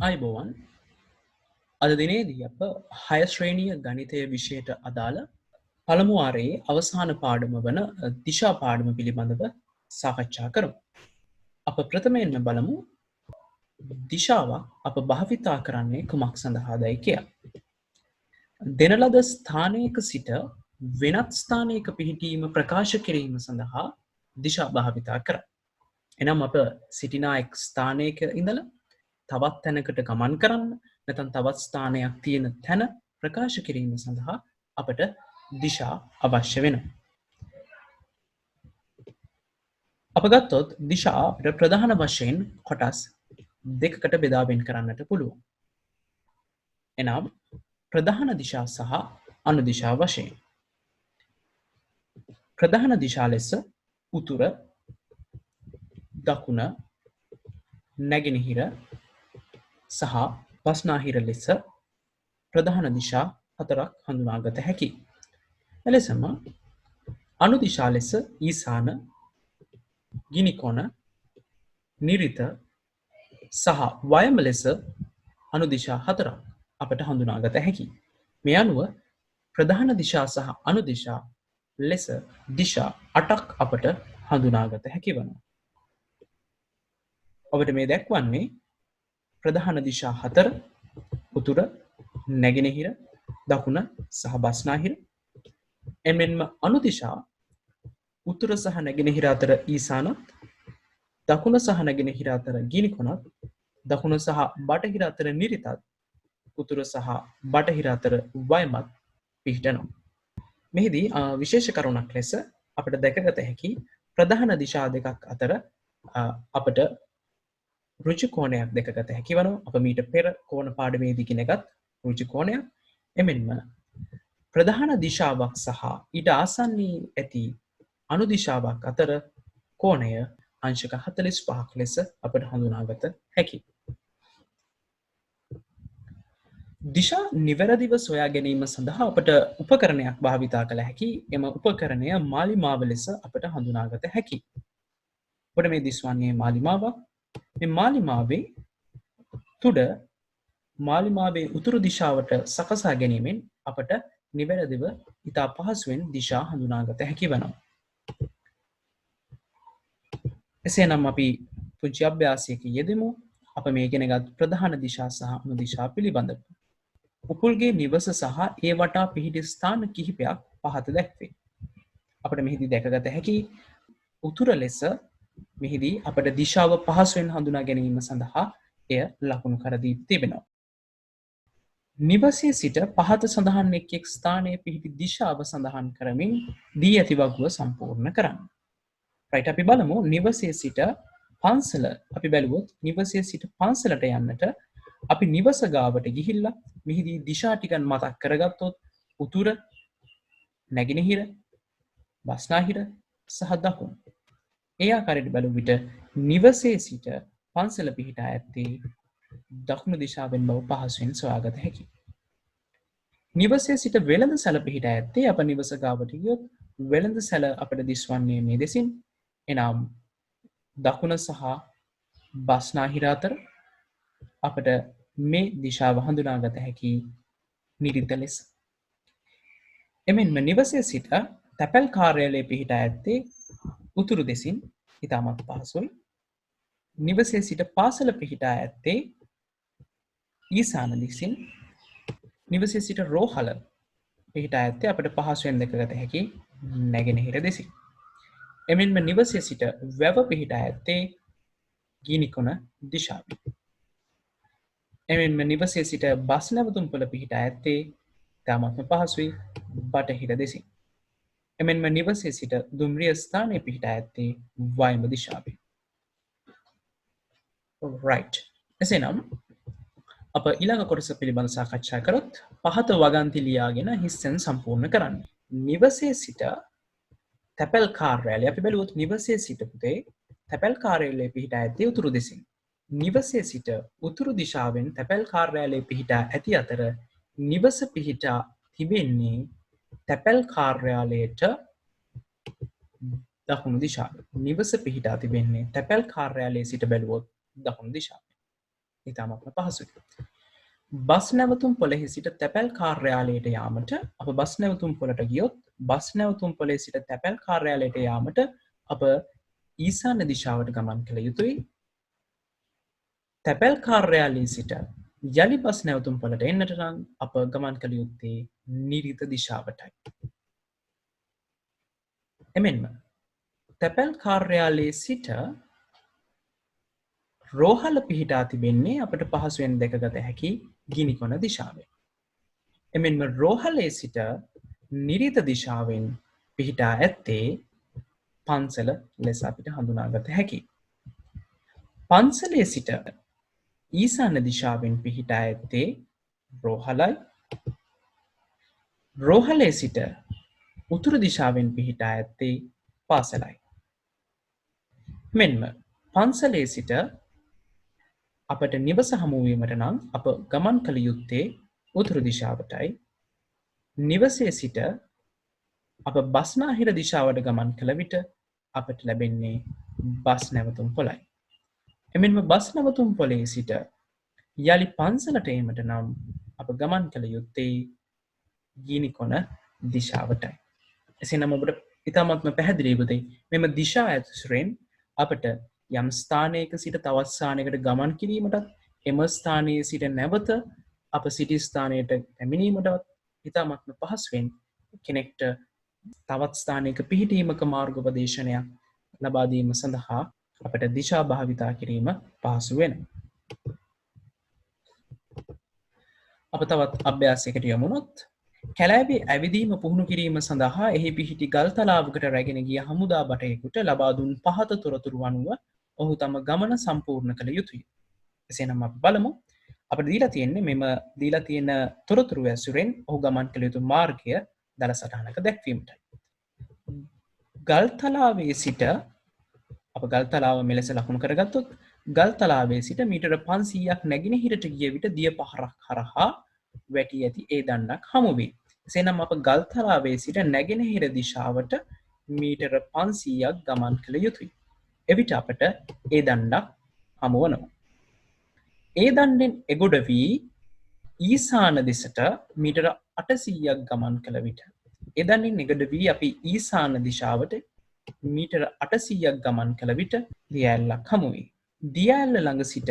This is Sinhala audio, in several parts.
ආයුබෝවන් අද දිනේදී අප 6 ශ්‍රේණිය ගණිතය විෂයට අදාළ පළමු වාරයේ අවසාන පාඩම වන දිශා පාඩම පිළිබඳව සාකච්ඡා කරමු. අප ප්‍රථමයෙන්ම බලමු දිශාවක් අප භාවිතා කරන්නේ කුමක් සඳහාදයි කියා. දෙන ලද ස්ථානයක සිට වෙනත් ස්ථානයක පිහිටීම ප්‍රකාශ කිරීම සඳහා දිශා භාවිතා කරයි. එනම් අප සිටිනා එක් ස්ථානයක ඉඳලා තවත් තැනකට ගමන් කරන්න නැත්නම් තවත් ස්ථානයක් තියෙන තැන ප්‍රකාශ කිරීම සඳහා අපට දිශා අවශ්‍ය වෙනවා. අප ගත්තොත් දිශා අපිට ප්‍රධාන වශයෙන් කොටස් දෙකකට බෙදා වෙන් කරන්නට පුළුවන්. එනම් ප්‍රධාන දිශා සහ අනුදිශා වශයෙන්. ප්‍රධාන දිශා ලෙස උතුර, දකුණ, නැගෙනහිර සහ බස්නාහිර ලෙස ප්‍රධාන දිශා හතරක් හඳුනාගත හැකියි. එලෙසම අනුදිශා ලෙස ඊසාන, ගිනිකොන, නිරිත සහ වයම ලෙස අනුදිශා හතරක් අපට හඳුනාගත හැකියි. මේ අනුව ප්‍රධාන දිශා සහ අනුදිශා ලෙස දිශා 8ක් අපට හඳුනාගත හැකි වෙනවා. ඔබට මේ දැක්වන්නේ ප්‍රධාන දිශා 4 උතුර, නැගෙනහිර, දකුණ සහ බස්නාහිර. එමෙන්ම අනුදිශා උතුර සහ නැගෙනහිර අතර ඊසානත්, දකුණ සහ නැගෙනහිර අතර ගිනිකොනත්, දකුණ සහ බටහිර අතර නිරිතත්, උතුර සහ බටහිර අතර වයමත් පිහිටනවා. මෙහිදී විශේෂ කරුණක් ලෙස අපට දැකගත හැකි ප්‍රධාන දිශා දෙකක් අතර අපට ඍජු කෝණයක් දැකගත හැකි වෙනවා. අප මීට පෙර කෝණ පාඩමේදී ඉගෙනගත් ඍජු කෝණයක්. එමෙන්ම ප්‍රධාන දිශාවක් සහ ඊට ආසන්නයේ ඇති අනුදිශාවක් අතර කෝණය අංශක 45ක් ලෙස අපට හඳුනාගත හැකියි. දිශා නිවැරදිව සොයා ගැනීම සඳහා අපට උපකරණයක් භාවිතා කළ හැකි. එම උපකරණය මාලිමාව ලෙස අපට හඳුනාගත හැකියි. ඔබට මේ දිස්වන්නේ මාලිමාවක්. මේ මාලිමාවේ තුඩ මාලිමාවේ උතුරු දිශාවට සකසා ගැනීමෙන් අපට නිවැරදිව ඉතා පහසුවෙන් දිශා හඳුනාගත හැකි වෙනවා. එසේනම් අපි පුංචි අභ්‍යාසයක යෙදෙමු. අප මේ ඉගෙනගත් ප්‍රධාන දිශා සහ අනුදිශා පිළිබඳව. උපුල්ගේ නිවස සහ ඒ වටා පිහිටි ස්ථාන කිහිපයක් පහත දැක්වේ. අපට මෙහිදී දැකගත හැකි උතුර ලෙස මෙහිදී අපට දිශාව පහසුවෙන් හඳුනා ගැනීම සඳහා එය ලකුණු කර දී තිබෙනවා. නිවසේ සිට පහත සඳහන් එක් ස්ථානයේ පිහිටි දිශාව සඳහන් කරමින් දී ඇති වගුව සම්පූර්ණ කරන්න. right, අපි බලමු නිවසේ සිට පන්සල. අපි බැලුවොත් නිවසේ සිට පන්සලට යන්නට අපි නිවස ගාවට ගිහිල්ලා මෙහිදී දිශා ටිකක් මතක් කරගත්තොත් උතුර, නැගෙනහිර, බස්නාහිර සහ දකුණ. ඒ ආකාරයට බලු විට නිවසේ සිට පන්සල පිහිටා ඇත්තේ දකුණු දිශාවෙන් බව පහසුවෙන් සොයාගත හැකියි. නිවසේ සිට වෙළඳ සැල පිහිටා ඇත්තේ අප නිවස ගාවට ගියොත් වෙළඳ සැල අපට දිස්වන්නේ මේ දෙසින්. එනම් දකුණ සහ බස්නාහිර අතර අපට මේ දිශාව හඳුනාගත හැකි නිරිත ලෙස. එමෙන්ම නිවසේ සිට තැපැල් කාර්යාලය පිහිටා ඇත්තේ උතුරු දෙසින් ඉතාමත් පහසුයි. නිවසේ සිට පාසල පිහිටා ඇත්තේ ඊසාන දිසින්. නිවසේ සිට රෝහල පිහිටා ඇත්තේ අපට පහසුවෙන් දැකගත හැකි නැගෙනහිර දෙසින්. එමෙන්ම නිවසේ සිට වැව පිහිටා ඇත්තේ ගිනිකොන දිශාවෙන්. එමෙන්ම නිවසේ සිට බස් නැවතුම්පොළ පිහිටා ඇත්තේ ඉතාමත්ම පහසුයි බටහිර දෙසින්. එමෙන්ම නිවසේ සිට දුම්රිය ස්ථානයේ පිහිටා ඇත්තේ වයඹ දිශාවෙන්. right. එසේනම් අප ඊළඟ කොටස පිළිබඳව සාකච්ඡා කරොත් පහත වගන්ති ලියාගෙන හිස්සෙන් සම්පූර්ණ කරන්න. නිවසේ සිට තැපැල් කාර්යාලය අපි බැලුවොත් නිවසේ සිට පුතේ තැපැල් කාර්යාලය පිහිටා ඇත්තේ උතුරු දෙසින්. නිවසේ සිට උතුරු දිශාවෙන් තැපැල් කාර්යාලය පිහිටා ඇති අතර නිවස පිහිටා තිබෙන්නේ තැපැල් කාර්යාලයට දකුණු දිශාව. නිවස පිහිටා තිබෙන්නේ තැපැල් කාර්යාලයේ සිට බැලුවොත් දකුණු දිශාව. ඉතාමත්ම පහසුයි. බස් නැවතුම් පොළෙහි සිට තැපැල් කාර්යාලයට යාමට අප බස් නැවතුම් පොළට ගියොත් බස් නැවතුම් පොළේ සිට තැපැල් කාර්යාලයට යාමට අප ඊසාන දිශාවට ගමන් කළ යුතුයි. තැපැල් කාර්යාලයේ සිට යළි බස් නැවතුම් පොළට එන්නට නම් අප ගමන් කළ යුත්තේ නිරිත දිශාවටයි. එමෙන්ම තැපැල් කාර්යාලයේ සිට රෝහල පිහිටා තිබෙන්නේ අපට පහසුවෙන් දැකගත හැකි ගිනිකොන දිශාවෙන්. එමෙන්ම රෝහලේ සිට නිරිත දිශාවෙන් පිහිටා ඇත්තේ පන්සල ලෙස අපිට හඳුනාගත හැකි. පන්සලේ සිට ඊසාන දිශාවෙන් පිහිටා ඇත්තේ රෝහලයි. රෝහලේ සිට උතුරු දිශාවෙන් පිහිටා ඇත්තේ පාසලයි. මෙන්ම පන්සලේ සිට අපට නිවස හමුවීමට නම් අප ගමන් කළ යුත්තේ උතුරු දිශාවටයි. නිවසේ සිට අප බස්නාහිර දිශාවට ගමන් කළ විට අපට ලැබෙන්නේ බස් නැවතුම් පොළයි. එමෙන්ම බස් නැවතුම් පොළේ සිට යළි පන්සලට ඒමට නම් අප ගමන් කළ යුත්තේ ගිනිකොන දිශාවටයි. එසේනම් ඔබට ඉතාමත්ම පැහැදිලිවුදයි මෙම දිශා ඇතුසුරෙන් අපට යම් ස්ථානයක සිට තවත් ස්ථානයකට ගමන් කිරීමටත් එම ස්ථානයේ සිට නැවත අප සිටි ස්ථානයට පැමිණීමටත් ඉතාමත්ම පහසුවෙන් කෙනෙක්ට තවත් ස්ථානයක පිහිටීමක මාර්ගෝපදේශනයක් ලබා දීම සඳහා අපට දිශා භාවිතා කිරීම පහසු වෙනවා. අප තවත් අභ්‍යාසයකට යමුනොත් කැලෑවේ ඇවිදීම පුහුණු කිරීම සඳහා එහි පිහිටි ගල්තලාවකට රැගෙන ගිය හමුදා භටයෙකුට ලබා දුන් පහත තොරතුරු අනුව ඔහු තම ගමන සම්පූර්ණ කළ යුතුය. එසේනම් අපි බලමු. අපිට දීලා තියෙන්නේ මෙම දීලා තියෙන තොරතුරු ඇසුරෙන් ඔහු ගමන් කළ යුතු මාර්ගය දල සටහනක දැක්වීමටයි. ගල්තලාවේ සිට අප ගල්තලාව මෙලෙස ලකුණු කරගත්තොත් ගල්තලාවේ සිට මීටර 500ක් නැගෙනහිරට ගිය විට දිය පහරක් හරහා වැටි ඇති ඒ දණ්ඩක් හමු වේ. එසේනම් අප ගල්තලාවේ සිට නැගෙනහිර දිශාවට මීටර 500ක් ගමන් කළ යුතුයි. එවිට අපට ඒ දණ්ඩක් හමු වනවා. ඒ දණ්ඩෙන් එගොඩ වී ඊසාන දෙසට මීටර 800ක් ගමන් කළ විට ඒ දණ්ඩෙන් එගොඩ වී අපි ඊසාන දිශාවට මීටර 800ක් ගමන් කළ විට දියඇල්ලක් හමු වේ. දියඇල්ල ළඟ සිට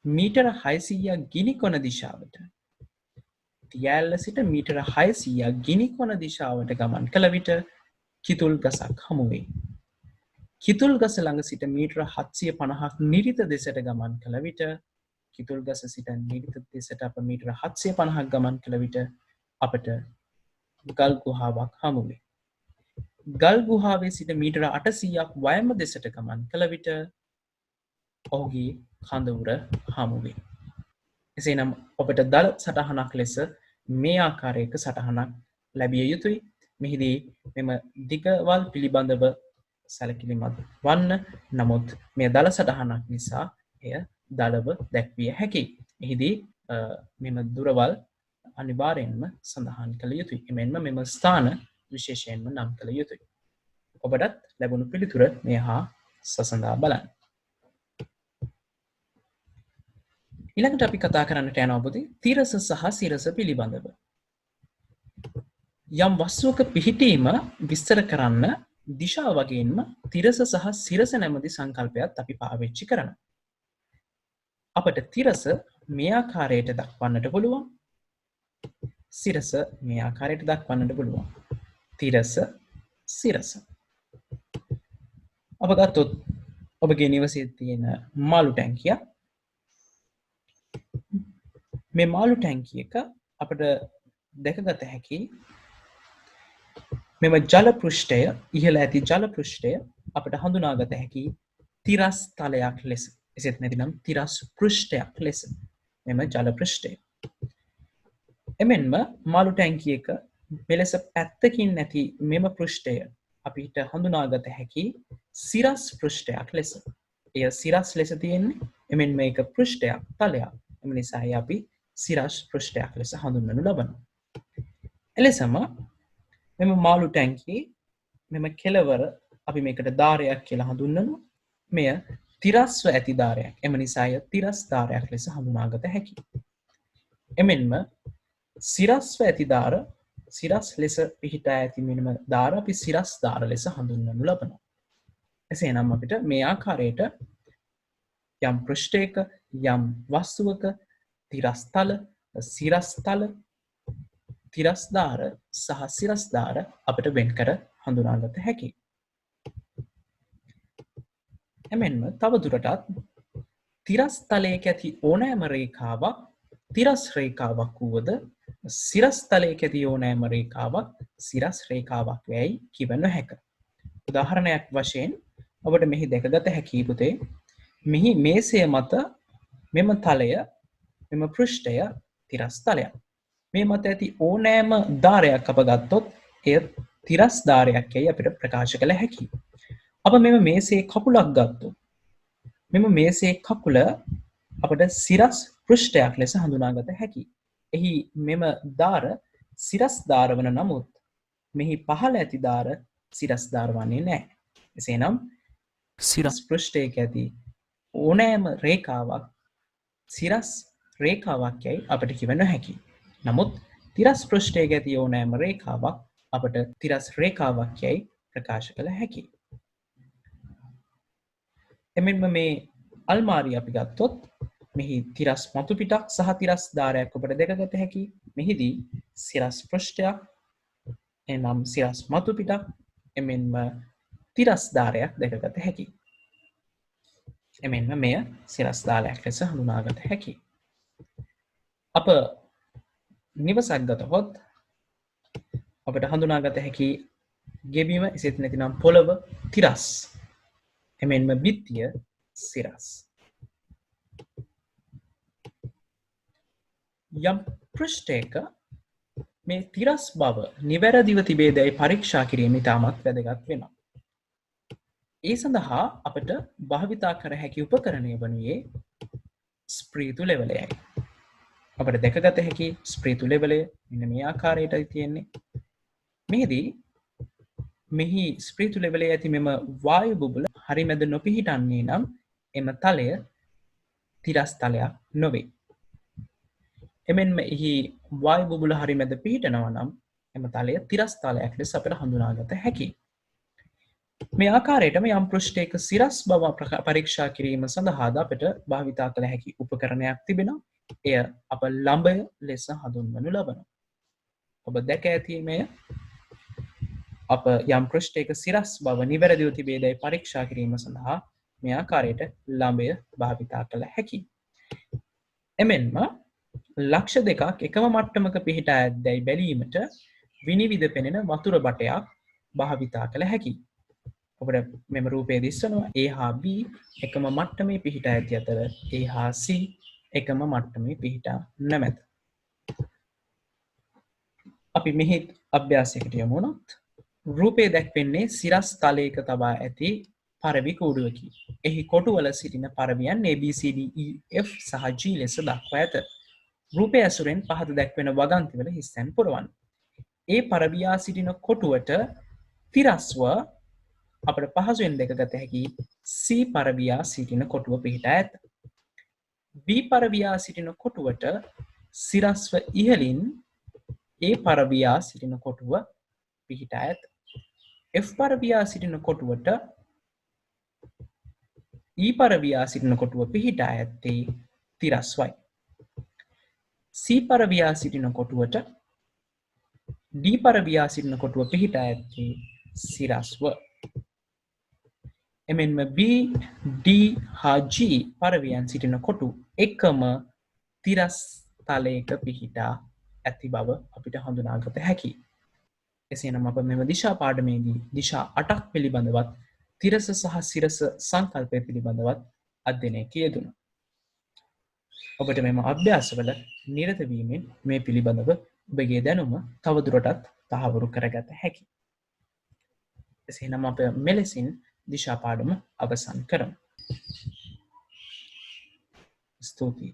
මීටර 600ක් ගිනිකොන දිශාවට දියඇල්ල සිට මීටර 600ක් ගිනිකොන දිශාවට ගමන් කළ විට කිතුල් ගසක් හමු වේ. කිතුල් ගස ළඟ සිට මීටර 750ක් නිරිත දෙසට ගමන් කළ විට කිතුල් ගස සිට නිරිත දෙසට අප මීටර 750ක් ගමන් කළ විට අපට ගල් ගුහාවක් හමු වේ. ගල් ගුහාවේ සිට මීටර 800ක් වයම දෙසට ගමන් කළ විට ඔහුගේ කඳවුර හමු වේ. එසේනම් ඔබට දල සටහනක් ලෙස මේ ආකාරයක සටහනක් ලැබිය යුතුයි. මෙහිදී මෙම දිගවල් පිළිබඳව සැලකිලිමත් වන්න. නමුත් මේ දල සටහනක් නිසා එය දලව දැක්විය හැකි. එහිදී මෙම දුරවල් අනිවාර්යෙන්ම සඳහන් කළ යුතුයි. එමෙන්ම මෙම ස්ථාන විශේෂයෙන්ම නම් කළ යුතුයි. ඔබටත් ලැබුණු පිළිතුර මේ හා සසඳා බලන්න. ඊළඟට අපි කතා කරන්නට යනවා පුතේ තිරස සහ සිරස පිළිබඳව. යම් වස්තුවක පිහිටීම විස්තර කරන්න දිශා වගේම තිරස සහ සිරස නැමැති සංකල්පයත් අපි පාවිච්චි කරනවා. අපට තිරස මේ ආකාරයට දක්වන්නට පුළුවන්. සිරස මේ ආකාරයට දක්වන්නට පුළුවන්. තිරස සිරස. අප ගත්තොත් ඔබගේ නිවසේ තියෙන මාළු ටැංකියක්. මේ මාළු ටැංකියක අපට දැකගත හැකි මෙම ජල පෘෂ්ඨය ඉහළ ඇති ජල පෘෂ්ඨය අපට හඳුනාගත හැකි තිරස් තලයක් ලෙස. එසේත් නැතිනම් තිරස් පෘෂ්ඨයක් ලෙස මෙම ජල පෘෂ්ඨය. එමෙන්ම මාළු ටැංකියක මෙලෙස පැත්තකින් නැති මෙම පෘෂ්ඨය අපිට හඳුනාගත හැකි සිරස් පෘෂ්ඨයක් ලෙස. එය සිරස් ලෙස තියෙන්නේ. එමෙන් මේක පෘෂ්ඨයක් තලයක්. එම නිසා අපි සිරස් පෘෂ්ඨයක් ලෙස හඳුන්වනු ලබනවා. එලෙසම මෙම මාළු ටැංකියේ මෙම කෙළවර අපි මේකට දාරයක් කියලා හඳුන්වනවා. මෙය තිරස්ව ඇති ධාරයක්. එම නිසාය තිරස් ධාරයක් ලෙස හඳුනාගත හැකියි. එමෙන්ම සිරස්ව ඇති ධාර සිරස් ලෙස පිහිටා ඇති මෙන්ම ධාර අපි සිරස් ධාර ලෙස හඳුන්වනු ලබනවා. එසේනම් අපිට මේ ආකාරයට යම් පෘෂ්ඨයක යම් වස්තුවක තිරස්තල, සිරස්තල, තිරස්ධාර සහ සිරස්ධාර අපට වෙන් කර හඳුනාගත හැකියි. එමෙන්ම තවදුරටත් තිරස්තලයක ඇති ඕනෑම රේඛාවක් තිරස් රේඛාවක් වුවද සිරස්තලයක ඇති ඕනෑම රේඛාවක් සිරස් රේඛාවක් යැයි කිව නොහැක. උදාහරණයක් වශයෙන් ඔබට මෙහි දැකගත හැකි පුතේ මෙහි මේසය මත මෙම තලය මෙම පෘෂ්ඨය තිරස් තලයක්. මේ මත ඇති ඕනෑම ධාරයක් අප ගත්තොත් එය තිරස් ධාරයක් යැයි අපිට ප්‍රකාශ කළ හැකියි. අප මෙම මේසේ කකුලක් ගත්තොත් මෙම මේසේ කකුල අපට සිරස් පෘෂ්ඨයක් ලෙස හඳුනාගත හැකියි. එහි මෙම ධාර සිරස් ධාර වන නමුත් මෙහි පහළ ඇති ධාර සිරස් ධාර වන්නේ නැහැ. එසේනම් සිරස් පෘෂ්ඨයක ඇති ඕනෑම රේඛාවක් සිරස් රේඛාවක් යැයි අපට කිව නොහැකියි. නමුත් තිරස් පෘෂ්ඨයක ඇති ඕනෑම රේඛාවක් අපට තිරස් රේඛාවක් යැයි ප්‍රකාශ කළ හැකියි. එමෙන්ම මේ අල්මාරිය අපි ගත්තොත් මෙහි තිරස් මතු පිටක් සහ තිරස් ධාරයක් ඔබට දැකගත හැකියි. මෙහිදී සිරස් පෘෂ්ඨයක් එනම් සිරස් මතු පිටක් එමෙන්ම තිරස් ධාරයක් දැකගත හැකියි. එමෙන්ම මෙය සිරස් ධාරයක් ලෙස හඳුනාගත හැකියි. අප නිවසක් ගතහොත් අපට හඳුනාගත හැකි ගෙබීම එසේත් නැතිනම් පොළව තිරස් එමෙන්ම බිත්තිය සිරස්. යම් පෘෂ්ඨයක මේ තිරස් බව නිවැරදිව තිබේදැයි පරීක්ෂා කිරීම ඉතාමත් වැදගත් වෙනවා. ඒ සඳහා අපට භාවිතා කර හැකි උපකරණය වනුයේ ස්ප්‍රීතු ලෙවලයයි. අපට දැකගත හැකි ස්ප්‍රීතු ලෙවලය මෙන්න මේ ආකාරයටයි තියෙන්නේ. මෙහිදී මෙහි ස්ප්‍රීතු ලෙවලේ ඇති මෙම වායු බුබුල හරි මැද නොපිහිටන්නේ නම් එම තලය තිරස් තලයක් නොවේ. එමෙන්ම එහි වායු බුබුල හරි මැද පිහිටනවා නම් එම තලය තිරස් තලයක් ලෙස අපට හඳුනාගත හැකියි. මේ ආකාරයටම යම් පෘෂ්ඨයක සිරස් බව පරීක්ෂා කිරීම සඳහාද අපට භාවිතා කළ හැකි උපකරණයක් තිබෙනවා. එය අප ලම්බය ලෙස හඳුන්වනු ලබනවා. ඔබ දැක ඇති මෙය අප යම් පෘෂ්ඨයක සිරස් බව නිවැරදිව තිබේදැයි පරීක්ෂා කිරීම සඳහා මේ ආකාරයට ලම්බය භාවිතා කළ හැකියි. එමෙන්ම ලක්ෂ දෙකක් එකම මට්ටමක පිහිටා ඇත්දැයි බැලීමට විනිවිද පෙනෙන වතුර බටයක් භාවිතා කළ හැකියි. ඔබට මෙම රූපය දිස්සනවා A හා B එකම මට්ටමේ පිහිටා ඇති අතර A හා C එකම මට්ටමේ පිහිටා නැමැත. අපි මෙහි අභ්‍යාසයකට යමුණොත් රූපය දැක්වෙන්නේ සිරස් තලයක තබා ඇති පරවි කූඩුවකි. එහි කොටුවල සිටින පරවියන් ABCDEF සහ G ලෙස දක්වා ඇත. රූපය ඇසුරෙන් පහත දැක්වෙන වගන්තිවල හිස්තැන් පුරවන්න. ඒ පරවියා සිටින කොටුවට තිරස්ව අපට පහසුවෙන් දැකගත හැකි C පරවියා සිටින කොටුව පිහිටා ඇත. B පරවියා සිටින කොටුවට සිරස්ව ඉහලින් ඒ පරවියා සිටින කොටුව පිහිටා ඇත. F පරවියා සිටින කොටුවට E පරවියා සිටින කොටුව පිහිටා ඇත්තේ තිරස්වයි. C පරවියා සිටින කොටුවට D පරවියා සිටින කොටුව පිහිටා ඇත්තේ සිරස්ව. එමෙන්ම B, D හා G පරවියන් සිටින කොටු එකම තිරස් තලයක පිහිටා ඇති බව අපිට හඳුනාගත හැකියි. එසේනම් අප මෙම දිශා පාඩමේදී දිශා 8ක් පිළිබඳවත් තිරස සහ සිරස සංකල්පය පිළිබඳවත් අධ්‍යයනය යෙදුණා. ඔබට මෙම අභ්‍යාසවල නිරත වීමෙන් මේ පිළිබඳව ඔබගේ දැනුම තවදුරටත් තහවුරු කරගත හැකියි. එසේනම් අප මෙලෙසින් දිශා පාඩම අවසන් කරමු. ස්තුතියි.